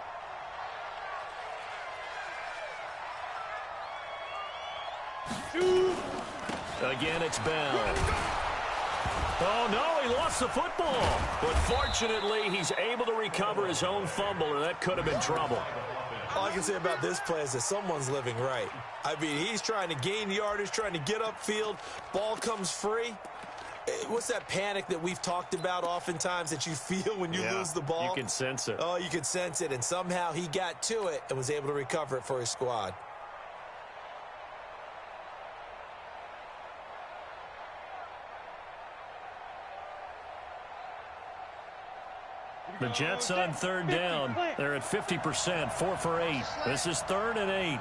Again, it's Bell. Oh, no, he lost the football. But fortunately, he's able to recover his own fumble, or that could have been trouble. All I can say about this play is that someone's living right. I mean, he's trying to gain yardage, trying to get upfield. Ball comes free. What's that panic that we've talked about oftentimes that you feel when you lose the ball? You can sense it. Oh, you can sense it. And somehow he got to it and was able to recover it for his squad. The Jets on third down. They're at 50%, 4 for 8. This is 3rd and 8.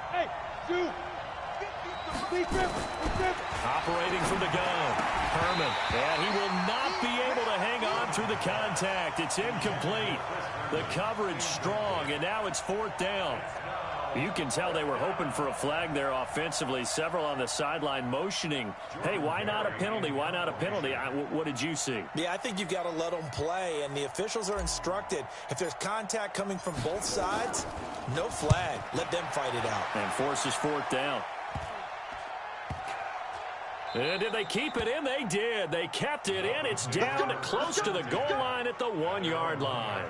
Operating from the gun. Herman. And he will not be able to hang on through the contact. It's incomplete. The coverage strong, and now it's 4th down. You can tell they were hoping for a flag there offensively. Several on the sideline motioning. Hey, why not a penalty? Why not a penalty? What did you see? Yeah, I think you've got to let them play, and the officials are instructed. If there's contact coming from both sides, no flag. Let them fight it out. And forces 4th down. And did they keep it in? They did. They kept it in. It's down to close to the goal line at the 1-yard line.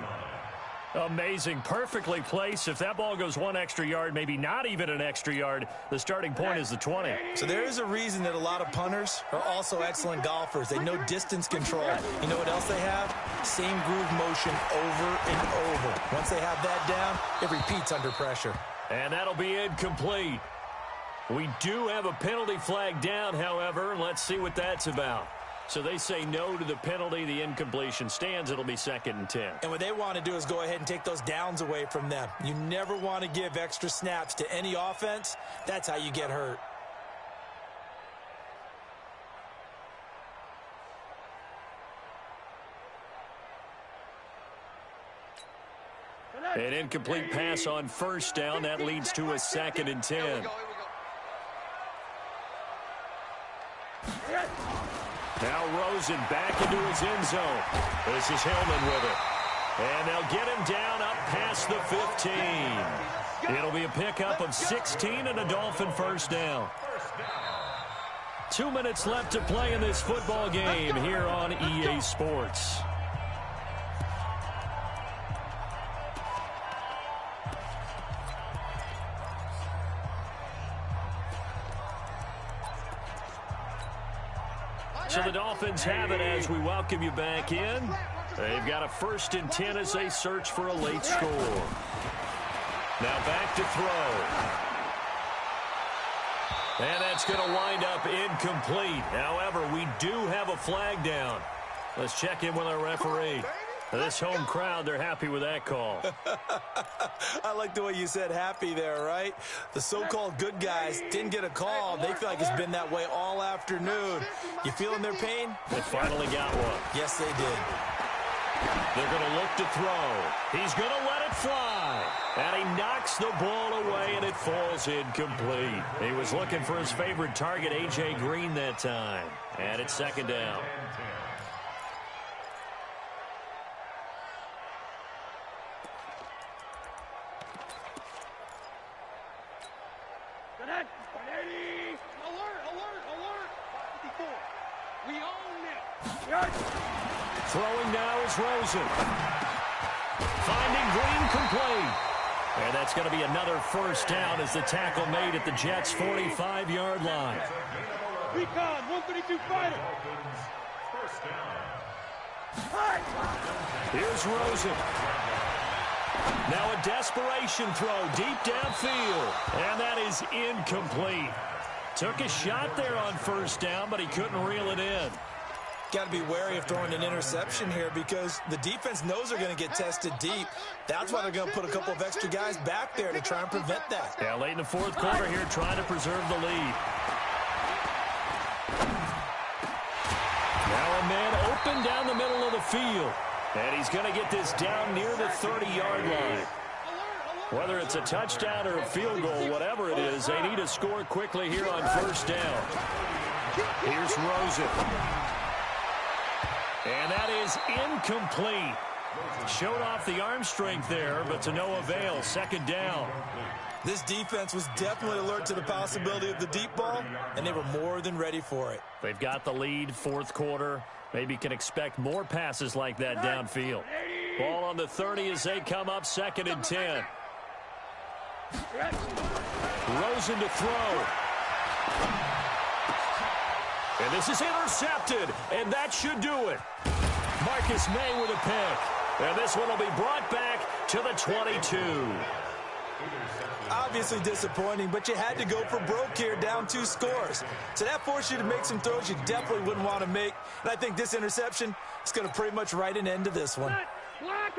Amazing. Perfectly placed. If that ball goes 1 extra yard, maybe not even an extra yard, the starting point is the 20. So there is a reason that a lot of punters are also excellent golfers. They know distance control. You know what else they have? Same groove motion over and over. Once they have that down, it repeats under pressure. And that'll be incomplete. We do have a penalty flag down, however, and let's see what that's about. So they say no to the penalty. The incompletion stands. It'll be 2nd and 10. And what they want to do is go ahead and take those downs away from them. You never want to give extra snaps to any offense. That's how you get hurt. An incomplete pass on 1st down. That leads to a 2nd and 10. Now Rosen back into his end zone. This is Hillman with it. And they'll get him down up past the 15. It'll be a pickup of 16 and a Dolphin 1st down. 2 minutes left to play in this football game here on EA Sports. So the Dolphins have it as we welcome you back in. They've got a 1st and 10 as they search for a late score. Now back to throw. And that's going to wind up incomplete. However, we do have a flag down. Let's check in with our referee. This home crowd, they're happy with that call. I like the way you said happy there, right? The so-called good guys didn't get a call. They feel like it's been that way all afternoon. You feeling their pain? They finally got one. Yes, they did. They're going to look to throw. He's going to let it fly. And he knocks the ball away, and it falls incomplete. He was looking for his favorite target, A.J. Green, that time. And it's 2nd down. Throwing now is Rosen. screen complete. And that's going to be another first down as the tackle made at the Jets' 45-yard line. Recon, 132 fighter. First down. Here's Rosen. Now a desperation throw deep downfield. And that is incomplete. Took a shot there on first down, but he couldn't reel it in. Got to be wary of throwing an interception here because the defense knows they're going to get tested deep. That's why they're going to put a couple of extra guys back there to try and prevent that. Yeah, late in the fourth quarter here, trying to preserve the lead. Now a man open down the middle of the field. And he's going to get this down near the 30-yard line. Whether it's a touchdown or a field goal, whatever it is, they need to score quickly here on first down. Here's Rosen. And that is incomplete. Showed off the arm strength there, but to no avail. Second down. This defense was definitely alert to the possibility of the deep ball, and they were more than ready for it. They've got the lead, fourth quarter. Maybe can expect more passes like that downfield. Ball on the 30 as they come up, 2nd and 10. Rosen to throw. And this is intercepted, and that should do it. Marcus May with a pick. And this one will be brought back to the 22. Obviously disappointing, but you had to go for broke here, down 2 scores. So that forced you to make some throws you definitely wouldn't want to make. And I think this interception is going to pretty much write an end to this one.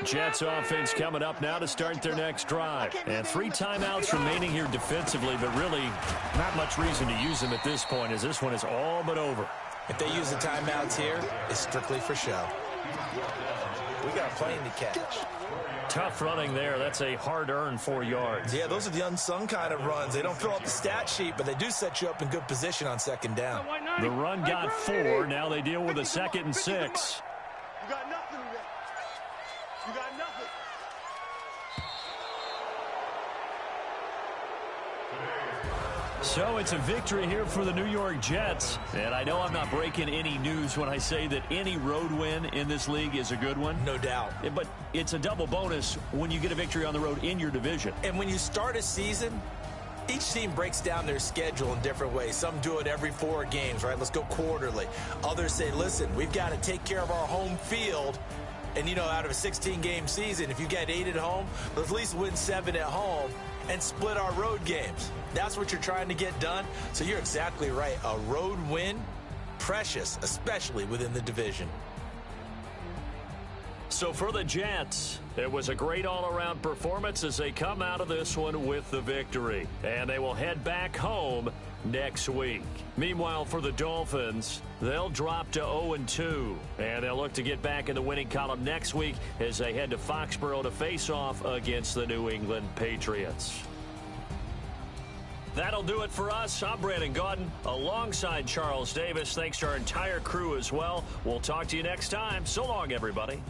Jets offense coming up now to start their next drive. And 3 timeouts remaining here defensively, but really not much reason to use them at this point as this one is all but over. If they use the timeouts here, it's strictly for show. We got a plane to catch. Tough running there. That's a hard-earned 4 yards. Yeah, those are the unsung kind of runs. They don't fill up the stat sheet, but they do set you up in good position on second down. The run got 4. Now they deal with a 2nd and 6. You got nothing today. You got nothing. So it's a victory here for the New York Jets. And I know I'm not breaking any news when I say that any road win in this league is a good one. No doubt. But it's a double bonus when you get a victory on the road in your division. And when you start a season, each team breaks down their schedule in different ways. Some do it every 4 games, right? Let's go quarterly. Others say, listen, we've got to take care of our home field. And, you know, out of a 16-game season, if you get 8 at home, let's at least win 7 at home and split our road games. That's what you're trying to get done. So you're exactly right. A road win, precious, especially within the division. So for the Jets, it was a great all-around performance as they come out of this one with the victory. And they will head back home next week. Meanwhile, for the Dolphins, they'll drop to 0-2. And they'll look to get back in the winning column next week as they head to Foxborough to face off against the New England Patriots. That'll do it for us. I'm Brandon Gaudin alongside Charles Davis. Thanks to our entire crew as well. We'll talk to you next time. So long, everybody.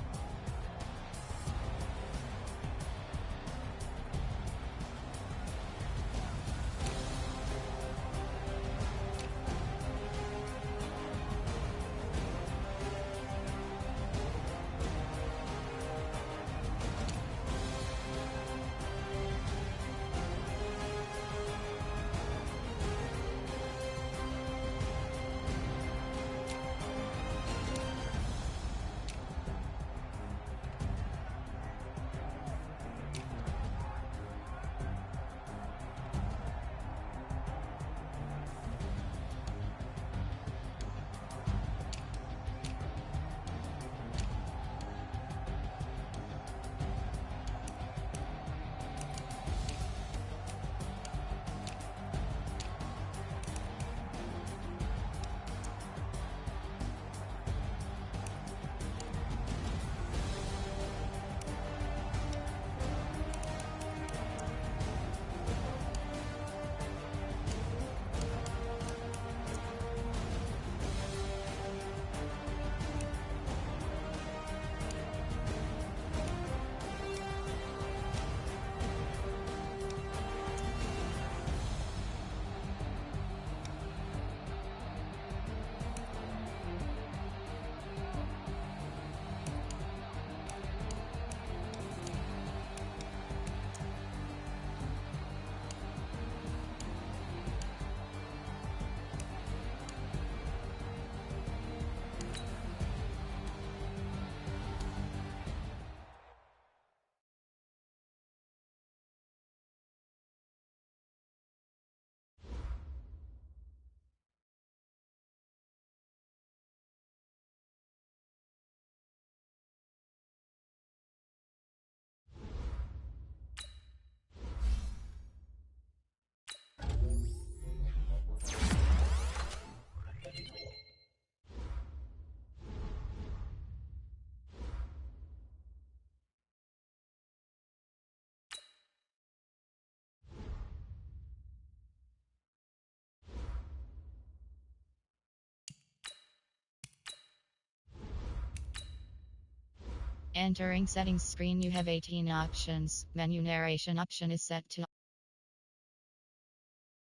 Entering settings screen, you have 18 options. Menu narration option is set to